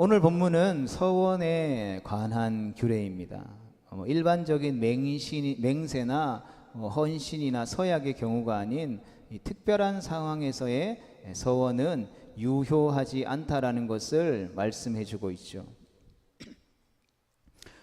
오늘 본문은 서원에 관한 규례입니다. 일반적인 맹세나 헌신이나 서약의 경우가 아닌 이 특별한 상황에서의 서원은 유효하지 않다라는 것을 말씀해 주고 있죠.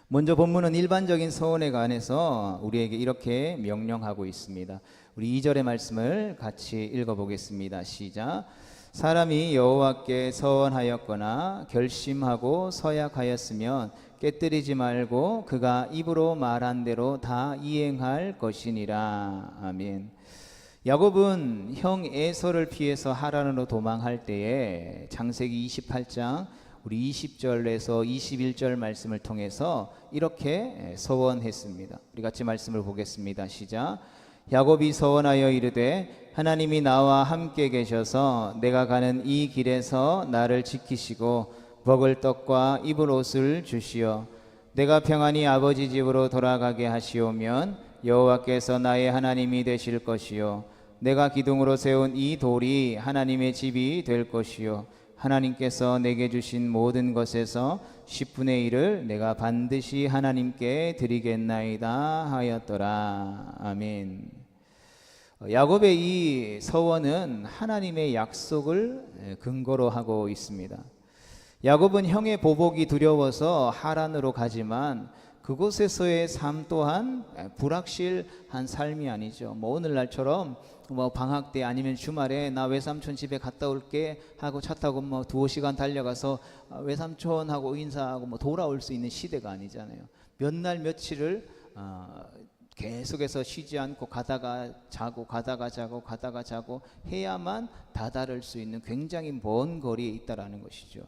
먼저 본문은 일반적인 서원에 관해서 우리에게 이렇게 명령하고 있습니다. 우리 2절의 말씀을 같이 읽어보겠습니다. 시작. 사람이 여호와께 서원하였거나 결심하고 서약하였으면 깨뜨리지 말고 그가 입으로 말한 대로 다 이행할 것이니라. 아멘. 야곱은 형 에서를 피해서 하란으로 도망할 때에 창세기 28장 우리 20절에서 21절 말씀을 통해서 이렇게 서원했습니다. 우리 같이 말씀을 보겠습니다. 시작. 야곱이 서원하여 이르되 하나님이 나와 함께 계셔서 내가 가는 이 길에서 나를 지키시고 먹을 떡과 입을 옷을 주시어 내가 평안히 아버지 집으로 돌아가게 하시오면 여호와께서 나의 하나님이 되실 것이요 내가 기둥으로 세운 이 돌이 하나님의 집이 될 것이요 하나님께서 내게 주신 모든 것에서 10분의 1을 내가 반드시 하나님께 드리겠나이다 하였더라. 아멘. 야곱의 이 서원은 하나님의 약속을 근거로 하고 있습니다. 야곱은 형의 보복이 두려워서 하란으로 가지만 그곳에서의 삶 또한 불확실한 삶이 아니죠. 오늘날처럼 방학 때 아니면 주말에 나 외삼촌 집에 갔다 올게 하고 차 타고 2시간 달려가서 외삼촌하고 인사하고 돌아올 수 있는 시대가 아니잖아요. 몇 날 며칠을 계속해서 쉬지 않고 가다가 자고 가다가 자고 가다가 자고 해야만 다다를 수 있는 굉장히 먼 거리에 있다라는 것이죠.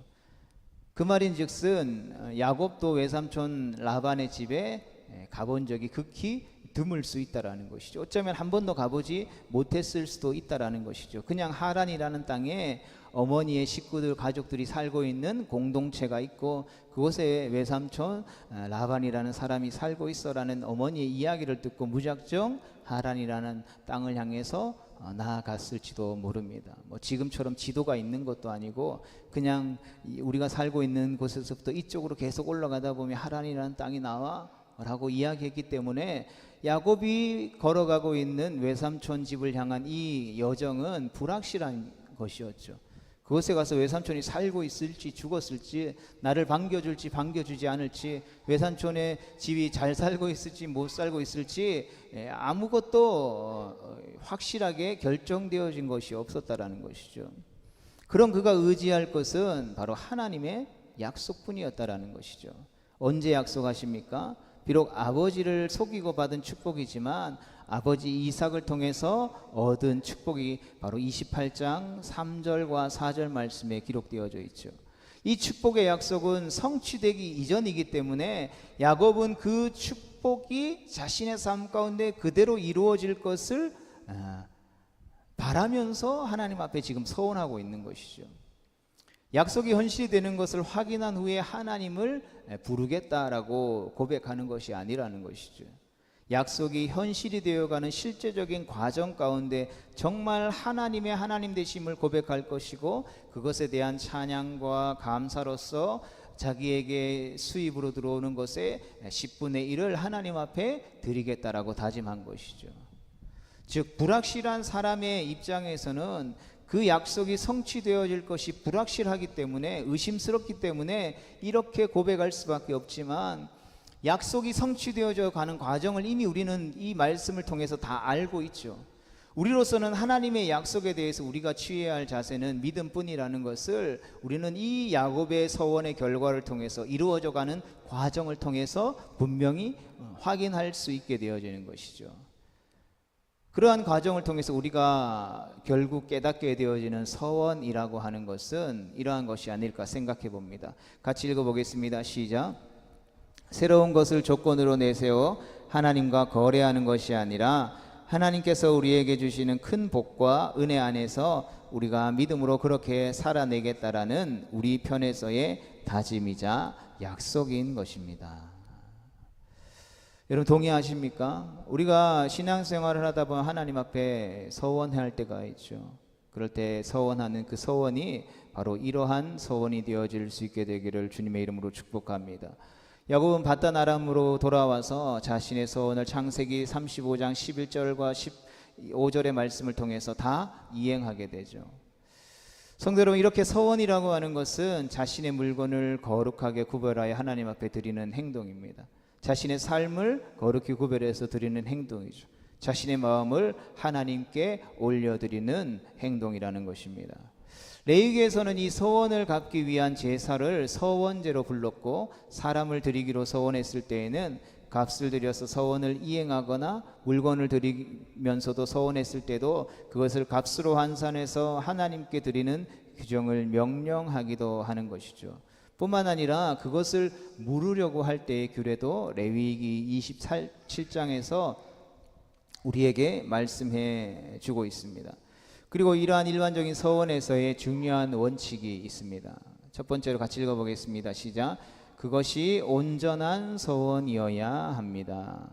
그 말인즉슨 야곱도 외삼촌 라반의 집에 가본 적이 극히 드물 수 있다라는 것이죠. 어쩌면 한 번도 가보지 못했을 수도 있다라는 것이죠. 그냥 하란이라는 땅에 어머니의 식구들 가족들이 살고 있는 공동체가 있고 그곳에 외삼촌 라반이라는 사람이 살고 있어라는 어머니의 이야기를 듣고 무작정 하란이라는 땅을 향해서 나아갔을지도 모릅니다. 지금처럼 지도가 있는 것도 아니고 그냥 우리가 살고 있는 곳에서부터 이쪽으로 계속 올라가다 보면 하란이라는 땅이 나와 라고 이야기했기 때문에 야곱이 걸어가고 있는 외삼촌 집을 향한 이 여정은 불확실한 것이었죠. 그곳에 가서 외삼촌이 살고 있을지 죽었을지 나를 반겨줄지 반겨주지 않을지 외삼촌의 집이 잘 살고 있을지 못 살고 있을지 아무것도 확실하게 결정되어진 것이 없었다라는 것이죠. 그럼 그가 의지할 것은 바로 하나님의 약속뿐이었다라는 것이죠. 언제 약속하십니까? 비록 아버지를 속이고 받은 축복이지만 아버지 이삭을 통해서 얻은 축복이 바로 28장 3절과 4절 말씀에 기록되어져 있죠. 이 축복의 약속은 성취되기 이전이기 때문에 야곱은 그 축복이 자신의 삶 가운데 그대로 이루어질 것을 바라면서 하나님 앞에 지금 서원하고 있는 것이죠. 약속이 현실이 되는 것을 확인한 후에 하나님을 부르겠다라고 고백하는 것이 아니라는 것이죠. 약속이 현실이 되어가는 실제적인 과정 가운데 정말 하나님의 하나님 되심을 고백할 것이고 그것에 대한 찬양과 감사로서 자기에게 수입으로 들어오는 것의 10분의 1을 하나님 앞에 드리겠다라고 다짐한 것이죠. 즉 불확실한 사람의 입장에서는 그 약속이 성취되어질 것이 불확실하기 때문에 의심스럽기 때문에 이렇게 고백할 수밖에 없지만 약속이 성취되어져 가는 과정을 이미 우리는 이 말씀을 통해서 다 알고 있죠. 우리로서는 하나님의 약속에 대해서 우리가 취해야 할 자세는 믿음뿐이라는 것을 우리는 이 야곱의 서원의 결과를 통해서 이루어져 가는 과정을 통해서 분명히 확인할 수 있게 되어지는 것이죠. 그러한 과정을 통해서 우리가 결국 깨닫게 되어지는 서원이라고 하는 것은 이러한 것이 아닐까 생각해 봅니다. 같이 읽어보겠습니다. 시작. 새로운 것을 조건으로 내세워 하나님과 거래하는 것이 아니라 하나님께서 우리에게 주시는 큰 복과 은혜 안에서 우리가 믿음으로 그렇게 살아내겠다라는 우리 편에서의 다짐이자 약속인 것입니다. 여러분 동의하십니까? 우리가 신앙생활을 하다 보면 하나님 앞에 서원해야 할 때가 있죠. 그럴 때 서원하는 그 서원이 바로 이러한 서원이 되어질 수 있게 되기를 주님의 이름으로 축복합니다. 야곱은 바단 아람으로 돌아와서 자신의 서원을 창세기 35장 11절과 15절의 말씀을 통해서 다 이행하게 되죠. 성도 여러분, 이렇게 서원이라고 하는 것은 자신의 물건을 거룩하게 구별하여 하나님 앞에 드리는 행동입니다. 자신의 삶을 거룩히 구별해서 드리는 행동이죠. 자신의 마음을 하나님께 올려드리는 행동이라는 것입니다. 레위기에서는 이 서원을 갚기 위한 제사를 서원제로 불렀고, 사람을 드리기로 서원했을 때에는 값을 들여서 서원을 이행하거나 물건을 드리면서도 서원했을 때도 그것을 값으로 환산해서 하나님께 드리는 규정을 명령하기도 하는 것이죠. 뿐만 아니라 그것을 물으려고 할 때의 규례도 레위기 27장에서 우리에게 말씀해 주고 있습니다. 그리고 이러한 일반적인 서원에서의 중요한 원칙이 있습니다. 첫 번째로 같이 읽어보겠습니다. 시작. 그것이 온전한 서원이어야 합니다.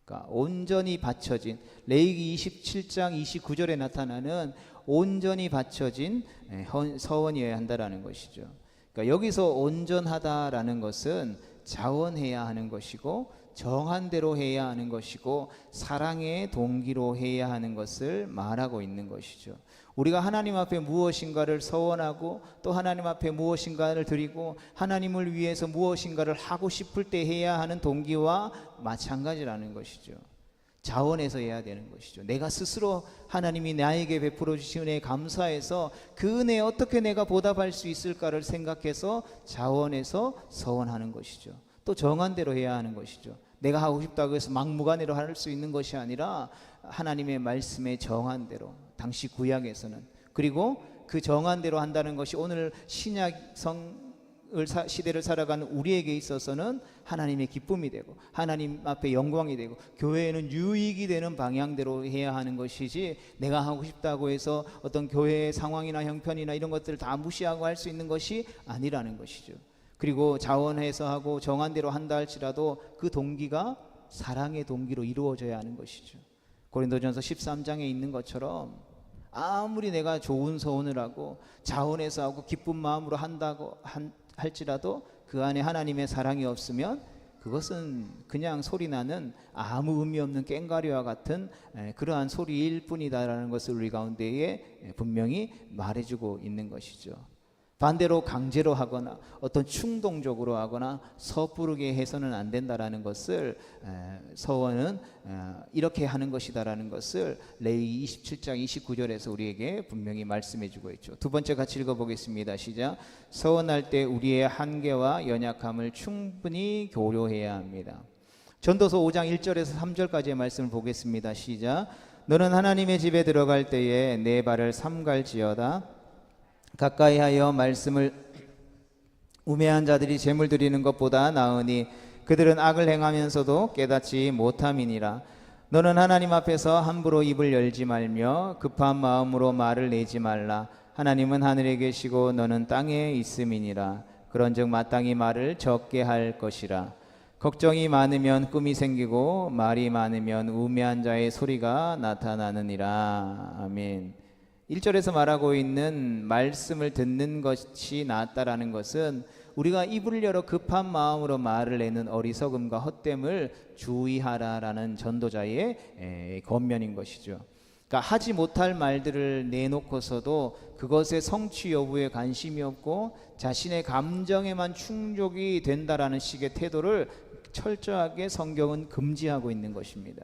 그러니까 온전히 바쳐진, 레위기 27장 29절에 나타나는 온전히 바쳐진 서원이어야 한다라는 것이죠. 그러니까 여기서 온전하다라는 것은 자원해야 하는 것이고, 정한 대로 해야 하는 것이고, 사랑의 동기로 해야 하는 것을 말하고 있는 것이죠. 우리가 하나님 앞에 무엇인가를 서원하고 또 하나님 앞에 무엇인가를 드리고 하나님을 위해서 무엇인가를 하고 싶을 때 해야 하는 동기와 마찬가지라는 것이죠. 자원해서 해야 되는 것이죠. 내가 스스로 하나님이 나에게 베풀어 주신 은혜에 감사해서 그 은혜에 어떻게 내가 보답할 수 있을까를 생각해서 자원해서 서원하는 것이죠. 또 정한 대로 해야 하는 것이죠. 내가 하고 싶다고 해서 막무가내로 할 수 있는 것이 아니라 하나님의 말씀에 정한 대로, 당시 구약에서는, 그리고 그 정한 대로 한다는 것이 오늘 신약 시대를 살아가는 우리에게 있어서는 하나님의 기쁨이 되고 하나님 앞에 영광이 되고 교회에는 유익이 되는 방향대로 해야 하는 것이지, 내가 하고 싶다고 해서 어떤 교회의 상황이나 형편이나 이런 것들을 다 무시하고 할 수 있는 것이 아니라는 것이죠. 그리고 자원해서 하고 정한 대로 한다 할지라도 그 동기가 사랑의 동기로 이루어져야 하는 것이죠. 고린도전서 13장에 있는 것처럼 아무리 내가 좋은 서원을 하고 자원해서 하고 기쁜 마음으로 한다고 할지라도 그 안에 하나님의 사랑이 없으면 그것은 그냥 소리나는 아무 의미 없는 꽹과리와 같은 그러한 소리일 뿐이다라는 것을 우리 가운데에 분명히 말해주고 있는 것이죠. 반대로 강제로 하거나 어떤 충동적으로 하거나 섣부르게 해서는 안 된다라는 것을, 서원은 이렇게 하는 것이다라는 것을 레위기 27장 29절에서 우리에게 분명히 말씀해 주고 있죠. 두 번째 같이 읽어보겠습니다. 시작. 서원할 때 우리의 한계와 연약함을 충분히 고려해야 합니다. 전도서 5장 1절에서 3절까지의 말씀을 보겠습니다. 시작. 너는 하나님의 집에 들어갈 때에 내 발을 삼갈지어다. 가까이 하여 말씀을 우매한 자들이 재물 드리는 것보다 나으니 그들은 악을 행하면서도 깨닫지 못함이니라. 너는 하나님 앞에서 함부로 입을 열지 말며 급한 마음으로 말을 내지 말라. 하나님은 하늘에 계시고 너는 땅에 있음이니라. 그런즉 마땅히 말을 적게 할 것이라. 걱정이 많으면 꿈이 생기고 말이 많으면 우매한 자의 소리가 나타나느니라. 아멘. 1절에서 말하고 있는 말씀을 듣는 것이 낫다라는 것은 우리가 입을 열어 급한 마음으로 말을 내는 어리석음과 헛됨을 주의하라라는 전도자의 권면인 것이죠. 그러니까 하지 못할 말들을 내놓고서도 그것의 성취 여부에 관심이 없고 자신의 감정에만 충족이 된다라는 식의 태도를 철저하게 성경은 금지하고 있는 것입니다.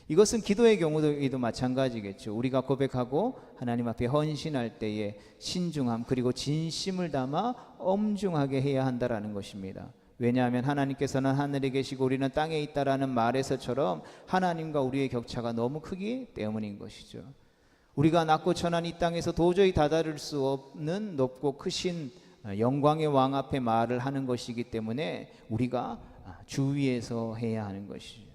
이것은 기도의 경우에도 마찬가지겠죠. 우리가 고백하고 하나님 앞에 헌신할 때에 신중함 그리고 진심을 담아 엄중하게 해야 한다라는 것입니다. 왜냐하면 하나님께서는 하늘에 계시고 우리는 땅에 있다라는 말에서처럼 하나님과 우리의 격차가 너무 크기 때문인 것이죠. 우리가 낮고 천한 이 땅에서 도저히 다다를 수 없는 높고 크신 영광의 왕 앞에 말을 하는 것이기 때문에 우리가 주위에서 해야 하는 것이죠.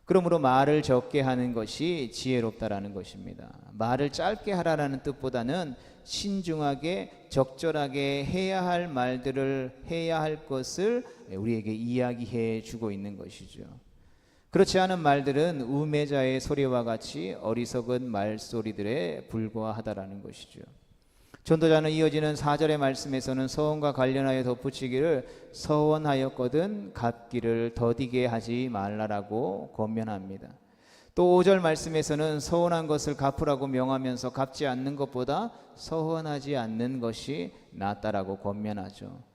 그러므로 말을 적게 하는 것이 지혜롭다라는 것입니다. 말을 짧게 하라라는 뜻보다는 신중하게 적절하게 해야 할 말들을 해야 할 것을 우리에게 이야기해 주고 있는 것이죠. 그렇지 않은 말들은 우매자의 소리와 같이 어리석은 말소리들에 불과하다라는 것이죠. 전도자는 이어지는 4절의 말씀에서는 서원과 관련하여 덧붙이기를 서원하였거든 갚기를 더디게 하지 말라라고 권면합니다. 또 5절 말씀에서는 서원한 것을 갚으라고 명하면서 갚지 않는 것보다 서원하지 않는 것이 낫다라고 권면하죠.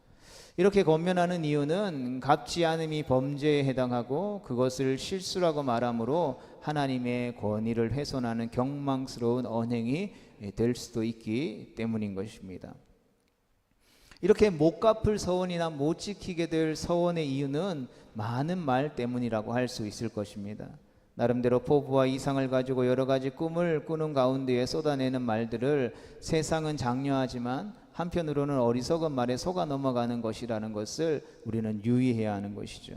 이렇게 권면하는 이유는 갚지 않음이 범죄에 해당하고 그것을 실수라고 말하므로 하나님의 권위를 훼손하는 경망스러운 언행이 될 수도 있기 때문인 것입니다. 이렇게 못 갚을 서원이나 못 지키게 될 서원의 이유는 많은 말 때문이라고 할 수 있을 것입니다. 나름대로 포부와 이상을 가지고 여러 가지 꿈을 꾸는 가운데에 쏟아내는 말들을 세상은 장려하지만 한편으로는 어리석은 말에 속아 넘어가는 것이라는 것을 우리는 유의해야 하는 것이죠.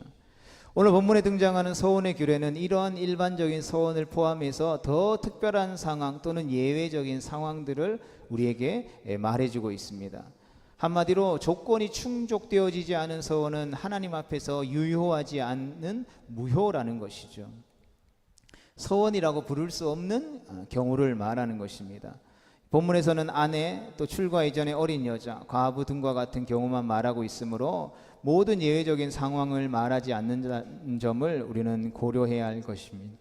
오늘 본문에 등장하는 서원의 규례는 이러한 일반적인 서원을 포함해서 더 특별한 상황 또는 예외적인 상황들을 우리에게 말해주고 있습니다. 한마디로 조건이 충족되어지지 않은 서원은 하나님 앞에서 유효하지 않는 무효라는 것이죠. 서원이라고 부를 수 없는 경우를 말하는 것입니다. 본문에서는 아내, 또 출가 이전의 어린 여자, 과부 등과 같은 경우만 말하고 있으므로 모든 예외적인 상황을 말하지 않는 점을 우리는 고려해야 할 것입니다.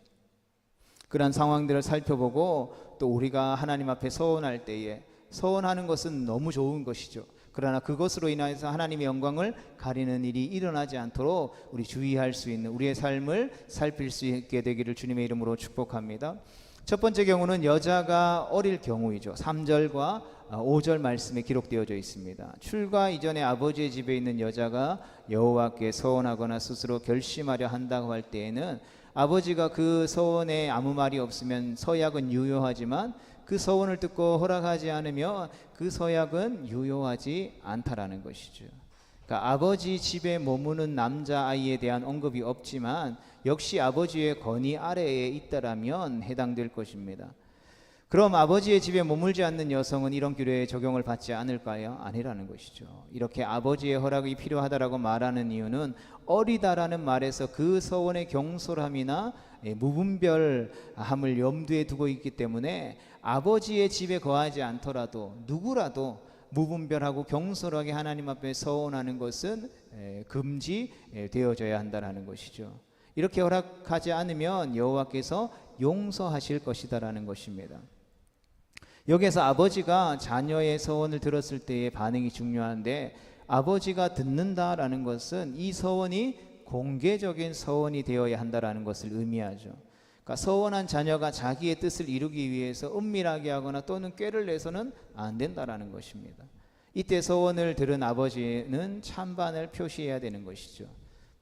그러한 상황들을 살펴보고 또 우리가 하나님 앞에 서원할 때에 서원하는 것은 너무 좋은 것이죠. 그러나 그것으로 인해서 하나님의 영광을 가리는 일이 일어나지 않도록 우리 주의할 수 있는 우리의 삶을 살필 수 있게 되기를 주님의 이름으로 축복합니다. 첫 번째 경우는 여자가 어릴 경우이죠. 3절과 5절 말씀에 기록되어져 있습니다. 출가 이전에 아버지의 집에 있는 여자가 여호와께 서원하거나 스스로 결심하려 한다고 할 때에는 아버지가 그 서원에 아무 말이 없으면 서약은 유효하지만 그 서원을 듣고 허락하지 않으면 그 서약은 유효하지 않다라는 것이죠. 그러니까 아버지 집에 머무는 남자아이에 대한 언급이 없지만 역시 아버지의 권위 아래에 있다라면 해당될 것입니다. 그럼 아버지의 집에 머물지 않는 여성은 이런 규례에 적용을 받지 않을까요? 아니라는 것이죠. 이렇게 아버지의 허락이 필요하다라고 말하는 이유는 어리다라는 말에서 그 서원의 경솔함이나 무분별함을 염두에 두고 있기 때문에 아버지의 집에 거하지 않더라도 누구라도 무분별하고 경솔하게 하나님 앞에 서원하는 것은 금지되어져야 한다는 것이죠. 이렇게 허락하지 않으면 여호와께서 용서하실 것이다라는 것입니다. 여기에서 아버지가 자녀의 서원을 들었을 때의 반응이 중요한데 아버지가 듣는다라는 것은 이 서원이 공개적인 서원이 되어야 한다라는 것을 의미하죠. 그러니까 서원한 자녀가 자기의 뜻을 이루기 위해서 은밀하게 하거나 또는 꾀를 내서는 안 된다라는 것입니다. 이때 서원을 들은 아버지는 찬반을 표시해야 되는 것이죠.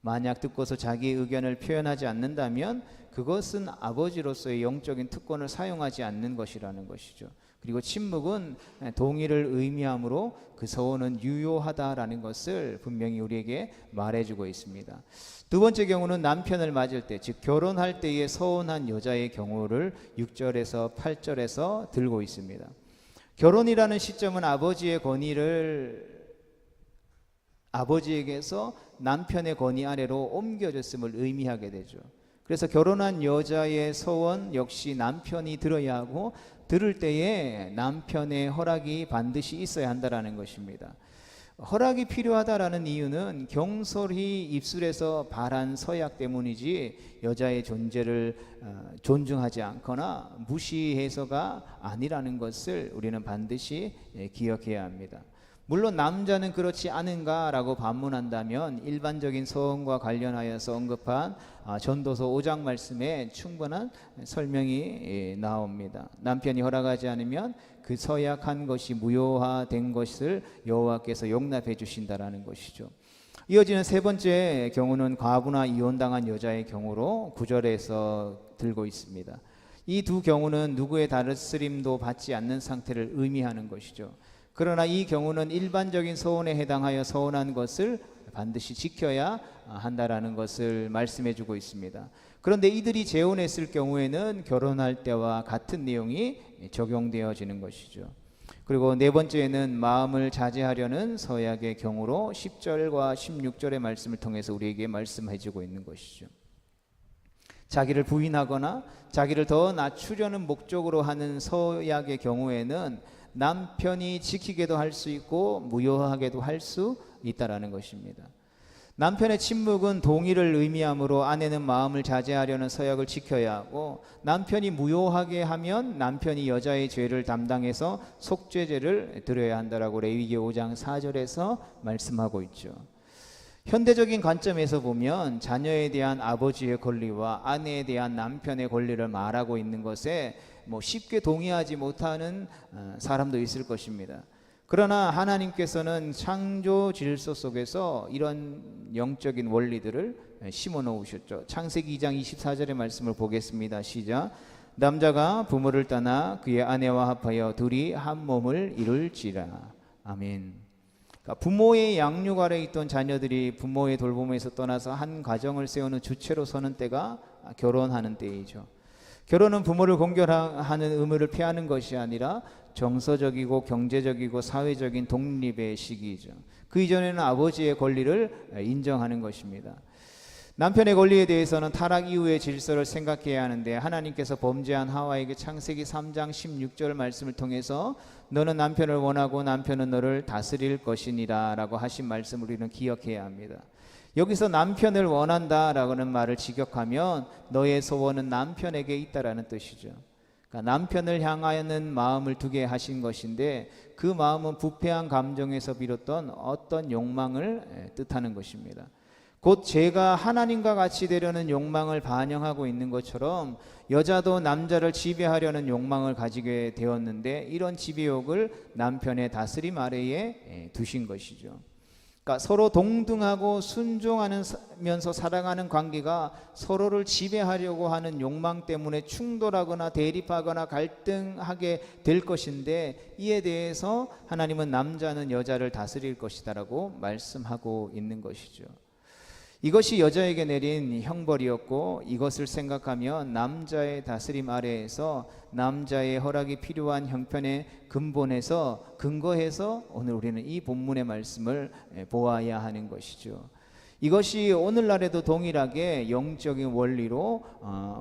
만약 듣고서 자기의 의견을 표현하지 않는다면 그것은 아버지로서의 영적인 특권을 사용하지 않는 것이라는 것이죠. 그리고 침묵은 동의를 의미하므로 그 서원은 유효하다라는 것을 분명히 우리에게 말해주고 있습니다. 두 번째 경우는 남편을 맞을 때, 즉 결혼할 때에 서원한 여자의 경우를 6절에서 8절에서 들고 있습니다. 결혼이라는 시점은 아버지의 권위를 아버지에게서 남편의 권위 아래로 옮겨졌음을 의미하게 되죠. 그래서 결혼한 여자의 서원 역시 남편이 들어야 하고 들을 때에 남편의 허락이 반드시 있어야 한다라는 것입니다. 허락이 필요하다라는 이유는 경솔히 입술에서 발한 서약 때문이지 여자의 존재를 존중하지 않거나 무시해서가 아니라는 것을 우리는 반드시 기억해야 합니다. 물론 남자는 그렇지 않은가라고 반문한다면 일반적인 서원과 관련하여서 언급한 전도서 5장 말씀에 충분한 설명이 나옵니다. 남편이 허락하지 않으면 그 서약한 것이 무효화된 것을 여호와께서 용납해 주신다라는 것이죠. 이어지는 세 번째 경우는 과부나 이혼당한 여자의 경우로 9절에서 들고 있습니다. 이 두 경우는 누구의 다스림도 받지 않는 상태를 의미하는 것이죠. 그러나 이 경우는 일반적인 서원에 해당하여 서원한 것을 반드시 지켜야 한다라는 것을 말씀해 주고 있습니다. 그런데 이들이 재혼했을 경우에는 결혼할 때와 같은 내용이 적용되어지는 것이죠. 그리고 네 번째는 마음을 자제하려는 서약의 경우로 10절과 16절의 말씀을 통해서 우리에게 말씀해 주고 있는 것이죠. 자기를 부인하거나 자기를 더 낮추려는 목적으로 하는 서약의 경우에는 남편이 지키게도 할 수 있고 무효하게도 할 수 있다라는 것입니다. 남편의 침묵은 동의를 의미하므로 아내는 마음을 자제하려는 서약을 지켜야 하고, 남편이 무효하게 하면 남편이 여자의 죄를 담당해서 속죄제를 드려야 한다라고 레위기 5장 4절에서 말씀하고 있죠. 현대적인 관점에서 보면 자녀에 대한 아버지의 권리와 아내에 대한 남편의 권리를 말하고 있는 것에 쉽게 동의하지 못하는 사람도 있을 것입니다. 그러나 하나님께서는 창조 질서 속에서 이런 영적인 원리들을 심어 놓으셨죠. 창세기 2장 24절의 말씀을 보겠습니다. 시작. 남자가 부모를 떠나 그의 아내와 합하여 둘이 한 몸을 이룰지라. 아멘. 그러니까 부모의 양육 아래 있던 자녀들이 부모의 돌봄에서 떠나서 한 가정을 세우는 주체로 서는 때가 결혼하는 때이죠. 결혼은 부모를 공경하는 의무를 피하는 것이 아니라 정서적이고 경제적이고 사회적인 독립의 시기이죠. 그 이전에는 아버지의 권리를 인정하는 것입니다. 남편의 권리에 대해서는 타락 이후의 질서를 생각해야 하는데, 하나님께서 범죄한 하와에게 창세기 3장 16절 말씀을 통해서 너는 남편을 원하고 남편은 너를 다스릴 것이니라 라고 하신 말씀을 우리는 기억해야 합니다. 여기서 남편을 원한다라는 말을 직역하면 너의 소원은 남편에게 있다라는 뜻이죠. 그러니까 남편을 향하여는 마음을 두게 하신 것인데, 그 마음은 부패한 감정에서 비롯된 어떤 욕망을 뜻하는 것입니다. 곧 제가 하나님과 같이 되려는 욕망을 반영하고 있는 것처럼 여자도 남자를 지배하려는 욕망을 가지게 되었는데, 이런 지배욕을 남편의 다스림 아래에 두신 것이죠. 그러니까 서로 동등하고 순종하면서 살아가는 관계가 서로를 지배하려고 하는 욕망 때문에 충돌하거나 대립하거나 갈등하게 될 것인데, 이에 대해서 하나님은 남자는 여자를 다스릴 것이다라고 말씀하고 있는 것이죠. 이것이 여자에게 내린 형벌이었고, 이것을 생각하면 남자의 다스림 아래에서 남자의 허락이 필요한 형편의 근거해서 오늘 우리는 이 본문의 말씀을 보아야 하는 것이죠. 이것이 오늘날에도 동일하게 영적인 원리로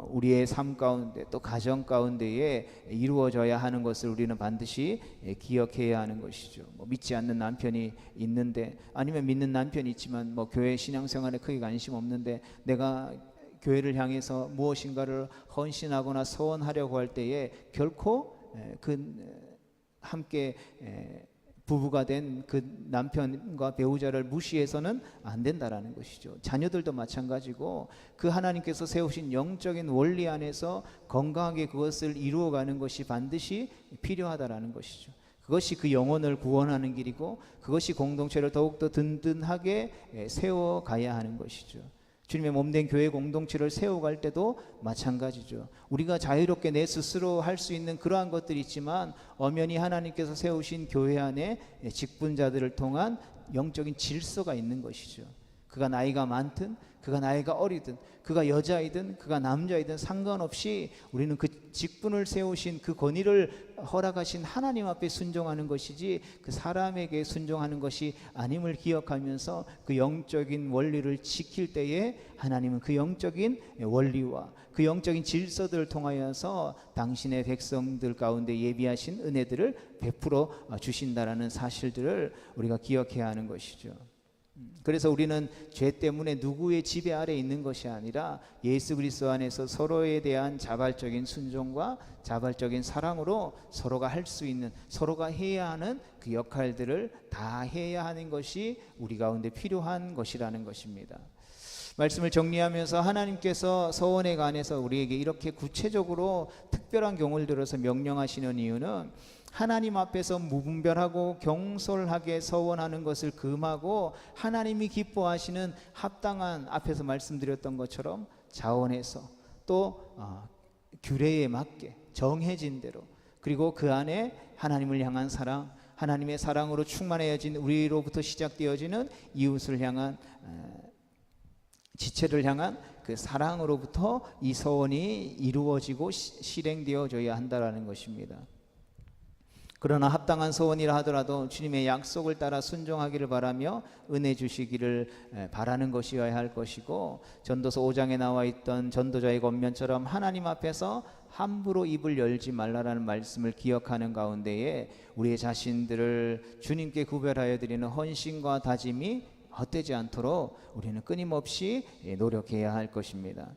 우리의 삶 가운데 또 가정 가운데에 이루어져야 하는 것을 우리는 반드시 기억해야 하는 것이죠. 믿지 않는 남편이 있는데, 아니면 믿는 남편이 있지만 교회 신앙생활에 크게 관심 없는데, 내가 교회를 향해서 무엇인가를 헌신하거나 서원하려고 할 때에 결코 함께 부부가 된 그 남편과 배우자를 무시해서는 안 된다라는 것이죠. 자녀들도 마찬가지고 그 하나님께서 세우신 영적인 원리 안에서 건강하게 그것을 이루어가는 것이 반드시 필요하다라는 것이죠. 그것이 그 영혼을 구원하는 길이고, 그것이 공동체를 더욱더 든든하게 세워가야 하는 것이죠. 주님의 몸된 교회 공동체를 세워갈 때도 마찬가지죠. 우리가 자유롭게 내 스스로 할 수 있는 그러한 것들이 있지만, 엄연히 하나님께서 세우신 교회 안에 직분자들을 통한 영적인 질서가 있는 것이죠. 그가 나이가 많든 그가 나이가 어리든 그가 여자이든 그가 남자이든 상관없이 우리는 그 직분을 세우신 그 권위를 허락하신 하나님 앞에 순종하는 것이지, 그 사람에게 순종하는 것이 아님을 기억하면서 그 영적인 원리를 지킬 때에 하나님은 그 영적인 원리와 그 영적인 질서들을 통하여서 당신의 백성들 가운데 예비하신 은혜들을 베풀어 주신다라는 사실들을 우리가 기억해야 하는 것이죠. 그래서 우리는 죄 때문에 누구의 지배 아래 있는 것이 아니라 예수 그리스도 안에서 서로에 대한 자발적인 순종과 자발적인 사랑으로 서로가 할 수 있는, 서로가 해야 하는 그 역할들을 다 해야 하는 것이 우리 가운데 필요한 것이라는 것입니다. 말씀을 정리하면서 하나님께서 서원에 관해서 우리에게 이렇게 구체적으로 특별한 경우를 들어서 명령하시는 이유는, 하나님 앞에서 무분별하고 경솔하게 서원하는 것을 금하고 하나님이 기뻐하시는 합당한, 앞에서 말씀드렸던 것처럼 자원해서 또 규례에 맞게 정해진 대로, 그리고 그 안에 하나님을 향한 사랑, 하나님의 사랑으로 충만해진 우리로부터 시작되어지는 이웃을 향한 지체를 향한 그 사랑으로부터 이 서원이 이루어지고 실행되어져야 한다라는 것입니다. 그러나 합당한 소원이라 하더라도 주님의 약속을 따라 순종하기를 바라며 은혜 주시기를 바라는 것이어야 할 것이고, 전도서 5장에 나와 있던 전도자의 권면처럼 하나님 앞에서 함부로 입을 열지 말라라는 말씀을 기억하는 가운데에 우리의 자신들을 주님께 구별하여 드리는 헌신과 다짐이 헛되지 않도록 우리는 끊임없이 노력해야 할 것입니다.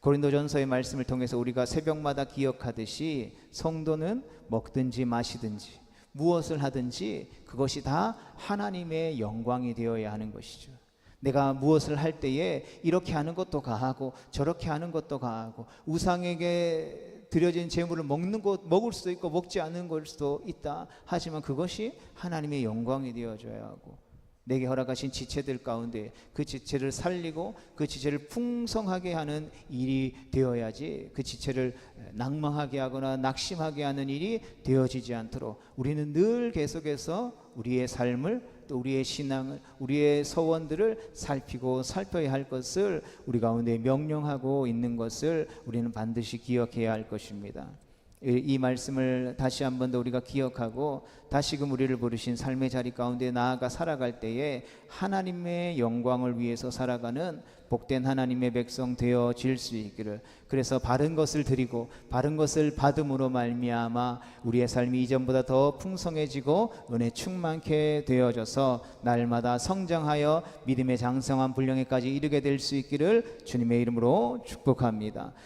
고린도전서의 말씀을 통해서 우리가 새벽마다 기억하듯이 성도는 먹든지 마시든지 무엇을 하든지 그것이 다 하나님의 영광이 되어야 하는 것이죠. 내가 무엇을 할 때에 이렇게 하는 것도 가하고 저렇게 하는 것도 가하고, 우상에게 드려진 제물을 먹을 수도 있고 먹지 않는 걸 수도 있다. 하지만 그것이 하나님의 영광이 되어줘야 하고, 내게 허락하신 지체들 가운데 그 지체를 살리고 그 지체를 풍성하게 하는 일이 되어야지, 그 지체를 낭망하게 하거나 낙심하게 하는 일이 되어지지 않도록 우리는 늘 계속해서 우리의 삶을, 또 우리의 신앙을, 우리의 서원들을 살피고 살펴야 할 것을 우리 가운데 명령하고 있는 것을 우리는 반드시 기억해야 할 것입니다. 이 말씀을 다시 한 번 더 우리가 기억하고 다시금 우리를 부르신 삶의 자리 가운데 나아가 살아갈 때에 하나님의 영광을 위해서 살아가는 복된 하나님의 백성 되어질 수 있기를, 그래서 바른 것을 드리고 바른 것을 받음으로 말미암아 우리의 삶이 이전보다 더 풍성해지고 은혜 충만케 되어져서 날마다 성장하여 믿음의 장성한 분량에까지 이르게 될 수 있기를 주님의 이름으로 축복합니다.